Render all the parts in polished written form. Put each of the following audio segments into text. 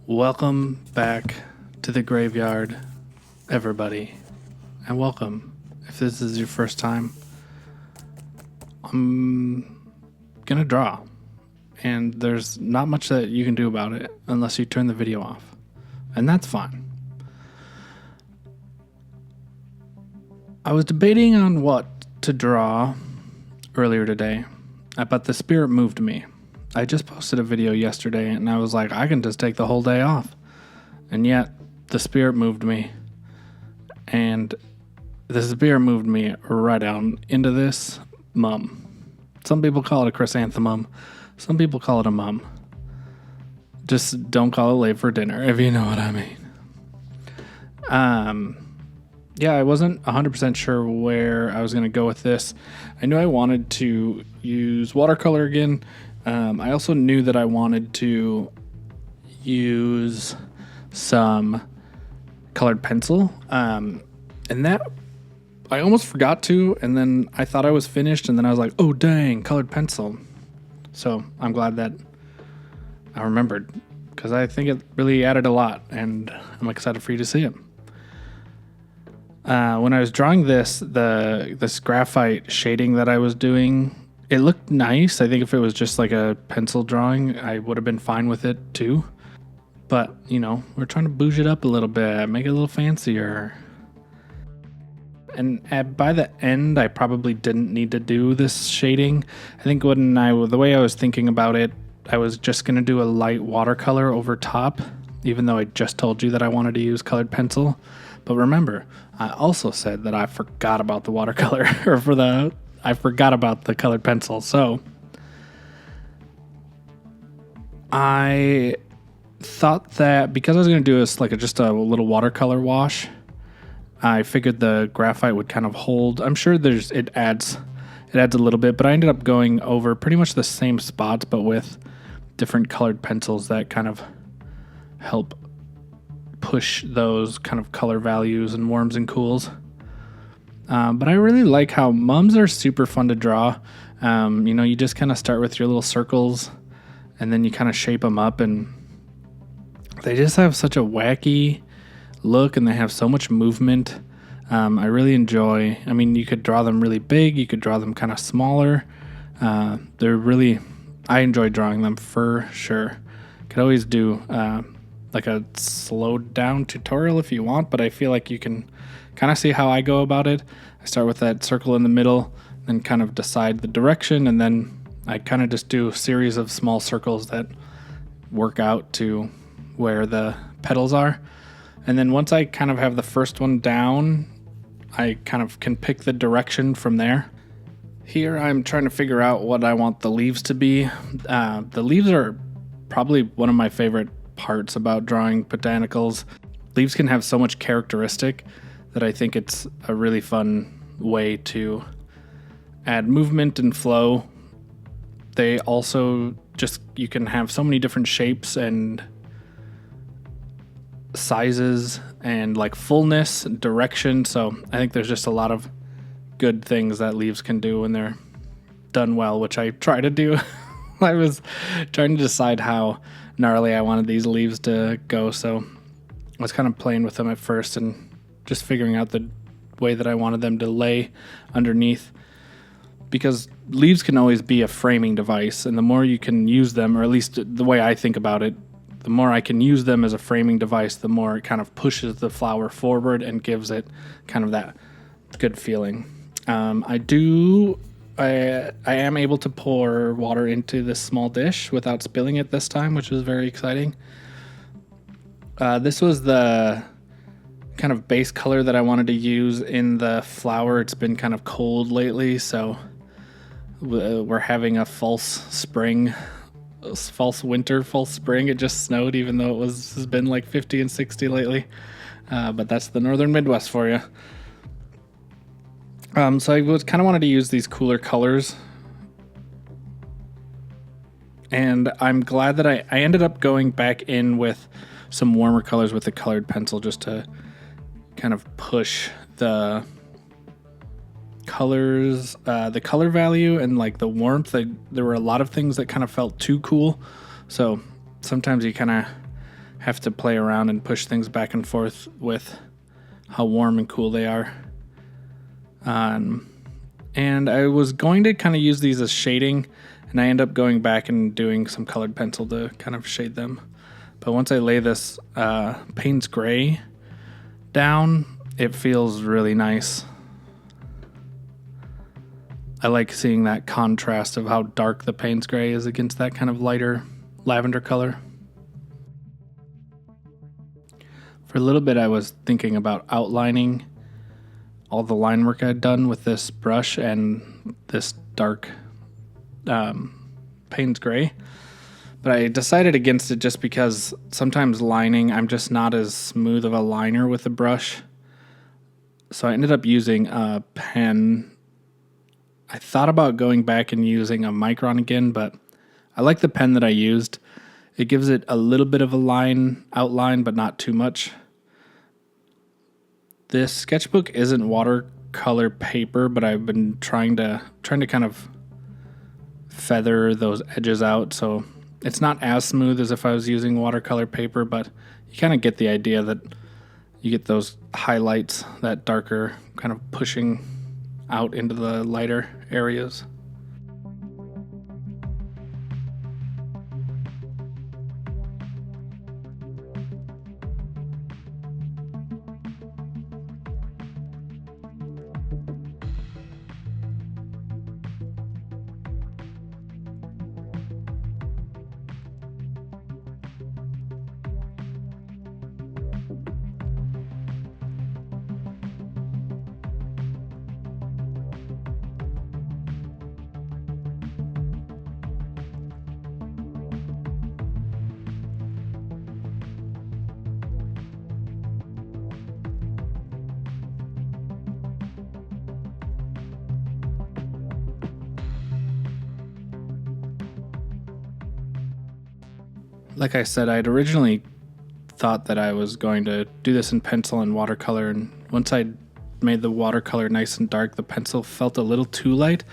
Welcome back to the graveyard, everybody, and welcome. If this is your first time, I'm gonna draw, and there's not much that you can do about it unless you turn the video off, and that's fine. I was debating on what to draw earlier today, but the spirit moved me. I just posted a video yesterday and I was like, I can just take the whole day off. And yet the spirit moved me. And the spirit moved me right down into this mum. Some people call it a chrysanthemum. Some people call it a mum. Just don't call it late for dinner, if you know what I mean. Yeah, I wasn't 100% sure where I was going to go with this. I knew I wanted to use watercolor again. I also knew that I wanted to use some colored pencil, and that I almost forgot to, and then I thought I was finished, and then I was like, oh dang, colored pencil. So I'm glad that I remembered, because I think it really added a lot, and I'm excited for you to see it. When I was drawing this graphite shading that I was doing, it looked nice. I think if it was just like a pencil drawing, I would have been fine with it too. But, you know, we're trying to bouge it up a little bit, make it a little fancier. And by the end, I probably didn't need to do this shading. I think the way I was thinking about it, I was just going to do a light watercolor over top, even though I just told you that I wanted to use colored pencil. But remember, I also said that I forgot about the watercolor, I forgot about the colored pencil. So I thought that because I was going to do this like just a little watercolor wash, I figured the graphite would kind of hold. I'm sure it adds a little bit, but I ended up going over pretty much the same spots, but with different colored pencils that kind of help push those kind of color values and warms and cools. But I really like how mums are super fun to draw. You just kind of start with your little circles and then you kind of shape them up, and they just have such a wacky look and they have so much movement. I really enjoy, you could draw them really big, you could draw them kind of smaller. I enjoy drawing them for sure. Could always do like a slowed down tutorial if you want, but I feel like you can kind of see how I go about it. I start with that circle in the middle, then kind of decide the direction, and then I kind of just do a series of small circles that work out to where the petals are. And then once I kind of have the first one down, I kind of can pick the direction from there. Here I'm trying to figure out what I want the leaves to be. The leaves are probably one of my favorite parts about drawing botanicals. Leaves can have so much characteristic that I think it's a really fun way to add movement and flow. They also you can have so many different shapes and sizes and like fullness and direction. So I think there's just a lot of good things that leaves can do when they're done well, which I try to do. I was trying to decide how gnarly I wanted these leaves to go, so I was kind of playing with them at first and just figuring out the way that I wanted them to lay underneath, because leaves can always be a framing device, and the more you can use them, or at least the way I think about it, the more I can use them as a framing device, the more it kind of pushes the flower forward and gives it kind of that good feeling. I am able to pour water into this small dish without spilling it this time, which is very exciting. This was the kind of base color that I wanted to use in the flower. It's been kind of cold lately, so we're having a false winter, false spring. It just snowed, even though has been like 50 and 60 lately. But that's the northern Midwest for you. So I kind of wanted to use these cooler colors, and I'm glad that I ended up going back in with some warmer colors with the colored pencil, just to kind of push the colors, the color value and like the warmth. There were a lot of things that kind of felt too cool, so sometimes you kind of have to play around and push things back and forth with how warm and cool they are. And I was going to kind of use these as shading, and I end up going back and doing some colored pencil to kind of shade them. But once I lay this Payne's Gray down, it feels really nice. I like seeing that contrast of how dark the Payne's Gray is against that kind of lighter lavender color. For a little bit, I was thinking about outlining all the line work I'd done with this brush and this dark Payne's Gray. But I decided against it just because sometimes lining, I'm just not as smooth of a liner with the brush. So I ended up using a pen. I thought about going back and using a Micron again, but I like the pen that I used. It gives it a little bit of a line outline, but not too much. This sketchbook isn't watercolor paper, but I've been trying to kind of feather those edges out, so it's not as smooth as if I was using watercolor paper, but you kind of get the idea that you get those highlights, that darker kind of pushing out into the lighter areas. Like I said, I'd originally thought that I was going to do this in pencil and watercolor, and once I made the watercolor nice and dark, the pencil felt a little too light,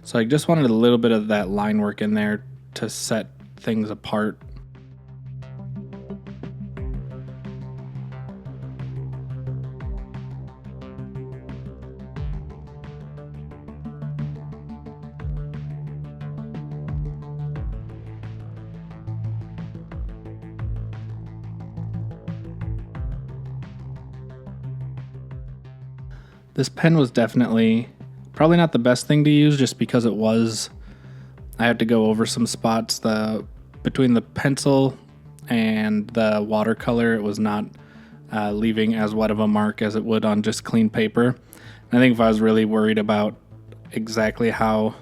so I just wanted a little bit of that line work in there to set things apart. This pen was definitely probably not the best thing to use just because I had to go over some spots. Between the pencil and the watercolor, it was not leaving as wet of a mark as it would on just clean paper. And I think if I was really worried about exactly how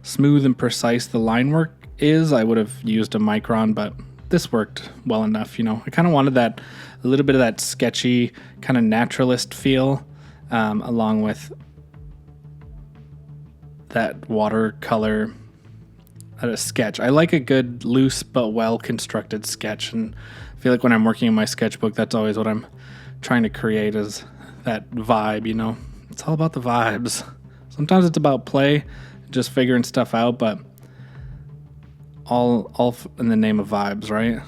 smooth and precise the line work is, I would have used a Micron, but this worked well enough. I kind of wanted a little bit of that sketchy kind of naturalist feel. Along with that watercolor sketch. I like a good, loose but well-constructed sketch, and I feel like when I'm working in my sketchbook, that's always what I'm trying to create, is that vibe, It's all about the vibes. Sometimes it's about play, just figuring stuff out, but all in the name of vibes, right?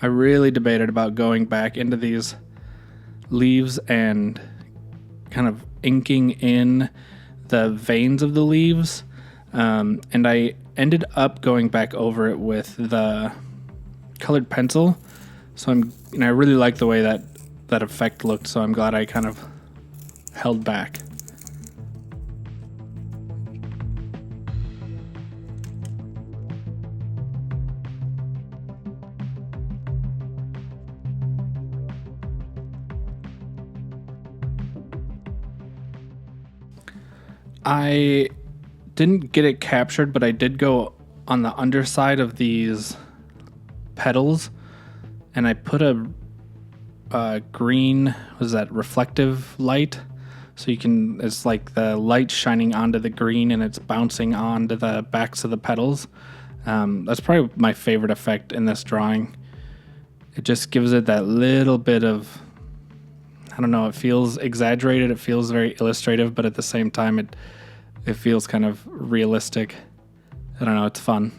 I really debated about going back into these leaves and kind of inking in the veins of the leaves, and I ended up going back over it with the colored pencil. So I really like the way that effect looked, so I'm glad I kind of held back. I didn't get it captured, but I did go on the underside of these petals, and I put a green, reflective light? So it's like the light shining onto the green and it's bouncing onto the backs of the petals. That's probably my favorite effect in this drawing. It just gives it that little bit of, I don't know, it feels exaggerated, it feels very illustrative, but at the same time it feels kind of realistic. I don't know, it's fun.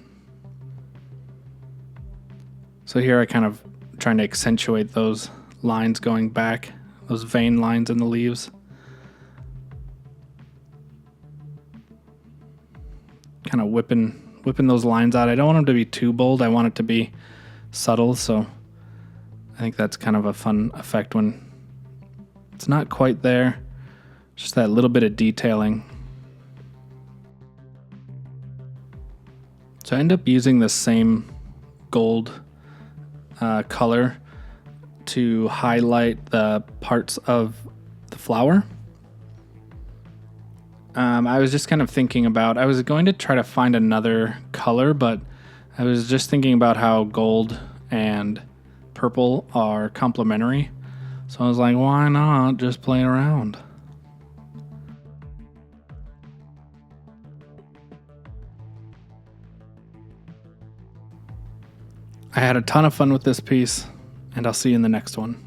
So here I kind of trying to accentuate those lines going back, those vein lines in the leaves. Kind of whipping those lines out. I don't want them to be too bold. I want it to be subtle, so I think that's kind of a fun effect when it's not quite there. Just that little bit of detailing. So I end up using the same gold color to highlight the parts of the flower. I was just kind of thinking about, I was going to try to find another color, but I was just thinking about how gold and purple are complementary. So I was like, why not just play around? I had a ton of fun with this piece, and I'll see you in the next one.